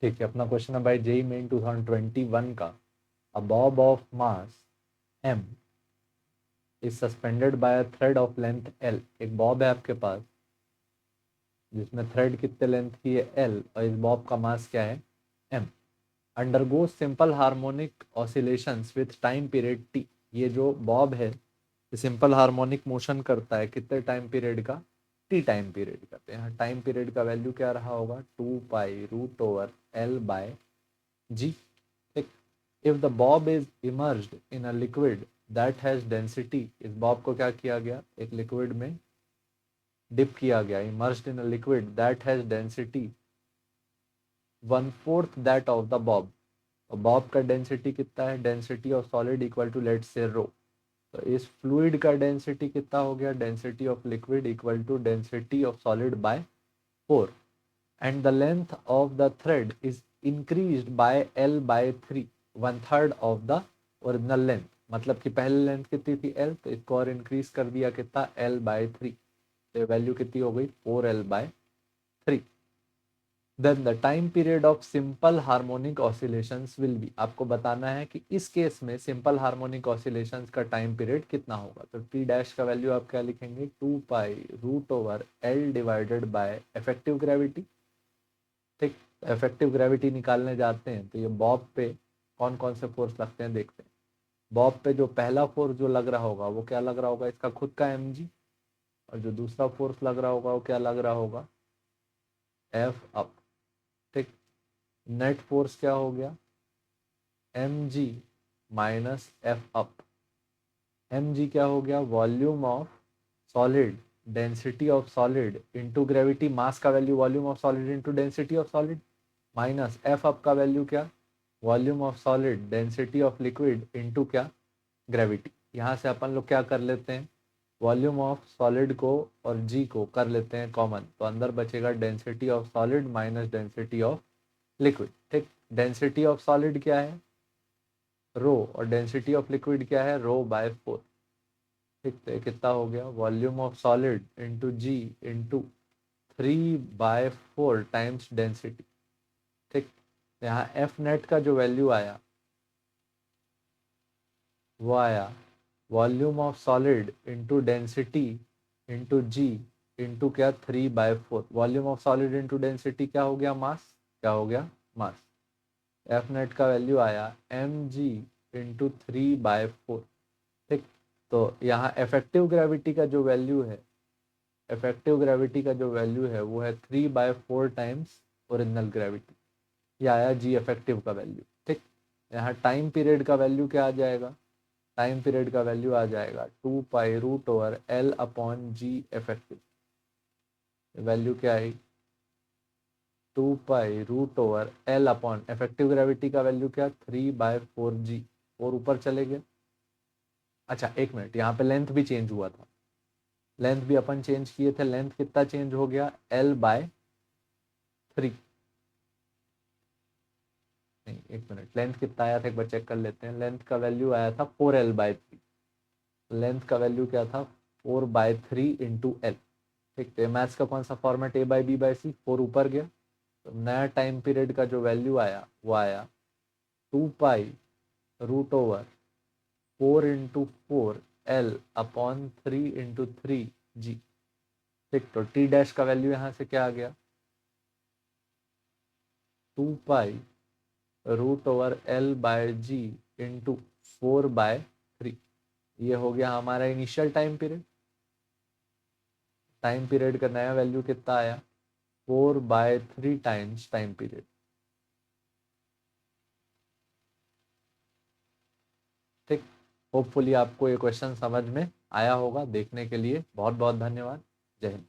ठीक है, अपना क्वेश्चन है भाई जेईई मेन 2021 का। A bob of mass m is suspended by a thread of length l। एक बॉब है आपके पास जिसमें थ्रेड कितने लेंथ की है l, और इस बॉब का मास क्या है m। Undergo simple harmonic oscillations with time period t। ये जो बॉब है ये सिंपल हार्मोनिक मोशन करता है कितने टाइम पीरियड का, t टाइम पीरियड का। तो यहाँ टाइम पीरियड का वैल्यू क्या रहा होगा, 2π√L/g। If the Bob is emerged in a liquid that has density, इस बॉब को क्या किया गया, एक लिक्विड में डिप किया गया, emerged in a liquid that has density 1/4 that of the bob. तो बॉब का डेंसिटी कितना है, density of solid equal to let's say rho. तो इस फ्लूइड का डेंसिटी कितना हो गया, density of liquid equal to density of solid by 4। And the length of the thread is increased by L/3, 1/3 of the original length. मतलब कि पहले length कितनी थी L, तो इसको और इंक्रीज कर दिया कितना, L/3। तो वैल्यू कितनी हो गई, 4L/3। Then the time period of simple harmonic oscillations will be. आपको बताना है कि इस केस में सिंपल हार्मोनिक ऑसिलेशंस का टाइम पीरियड कितना होगा। तो टी डैश का वैल्यू आप क्या लिखेंगे, 2π√L divided by effective gravity. ठीक, इफेक्टिव ग्रेविटी निकालने जाते हैं तो ये बॉब पे कौन कौन से फोर्स लगते हैं देखते हैं। बॉब पे जो पहला फोर्स जो लग रहा होगा वो क्या लग रहा होगा, इसका खुद का mg। और जो दूसरा फोर्स लग रहा होगा वो क्या लग रहा होगा, एफ अप। ठीक, नेट फोर्स क्या हो गया, mg minus f up. mg क्या हो गया, volume of solid, density of solid into gravity. Mass का value volume of solid into density of solid, minus f up का वैल्यू क्या, volume of solid density of liquid into क्या, gravity. यहाँ से अपन लोग क्या कर लेते हैं, वॉल्यूम ऑफ सॉलिड को और जी को कर लेते हैं कॉमन, तो अंदर बचेगा density of solid minus density of liquid. ठीक, डेंसिटी ऑफ सॉलिड क्या है, रो, और डेंसिटी ऑफ लिक्विड क्या है, रो/4। ठीक, तो कितना हो गया, volume of solid into g into 3/4 times density. ठीक, यहाँ एफ नेट का जो वैल्यू आया वो आया volume of solid into density into g into क्या, 3/4। Volume of solid into density क्या हो गया, मास। क्या हो गया, मास। एफ नेट का वैल्यू आया mg इंटू 3/4। ठीक, तो यहाँ इफेक्टिव ग्रेविटी का जो वैल्यू है, इफेक्टिव ग्रेविटी का जो वैल्यू है वो है 3/4 टाइम्स ओरिजिनल ग्रेविटी। ये आया जी इफेक्टिव का वैल्यू। ठीक, यहाँ टाइम पीरियड का वैल्यू क्या आ जाएगा, टाइम पीरियड का वैल्यू आ जाएगा 2π√L/g इफेक्टिव। वैल्यू क्या आई, 2π√L इफेक्टिव ग्रेविटी का वैल्यू क्या, 3/4g। और ऊपर चले गए। अच्छा एक मिनट, यहाँ पे लेंथ भी चेंज हुआ था, लेंथ भी अपन चेंज किए थे। लेंथ कितना चेंज हो गया, L/3। नहीं एक मिनट, लेंथ कितना आया था एक बार चेक कर लेते हैं। लेंथ का वैल्यू आया था 4L/3। लेंथ का वैल्यू क्या था, 4/3 इंटू एल। ठीक, तो मैथ्स का कौन सा फॉर्मेट, A/B/C। 4 ऊपर गया तो नया टाइम पीरियड का जो वैल्यू आया वो आया 2π√4 इंटू 4L/3 इंटू 3g। ठीक, तो टी डैश का वैल्यू यहाँ से क्या आ गया, 2π√L/g इंटू 4/3। ये हो गया हमारा initial time period. Time period का नया वैल्यू कितना आया, 4/3 टाइम्स टाइम पीरियड। ठीक, होपफुली आपको ये क्वेश्चन समझ में आया होगा। देखने के लिए बहुत बहुत धन्यवाद। जय हिंद।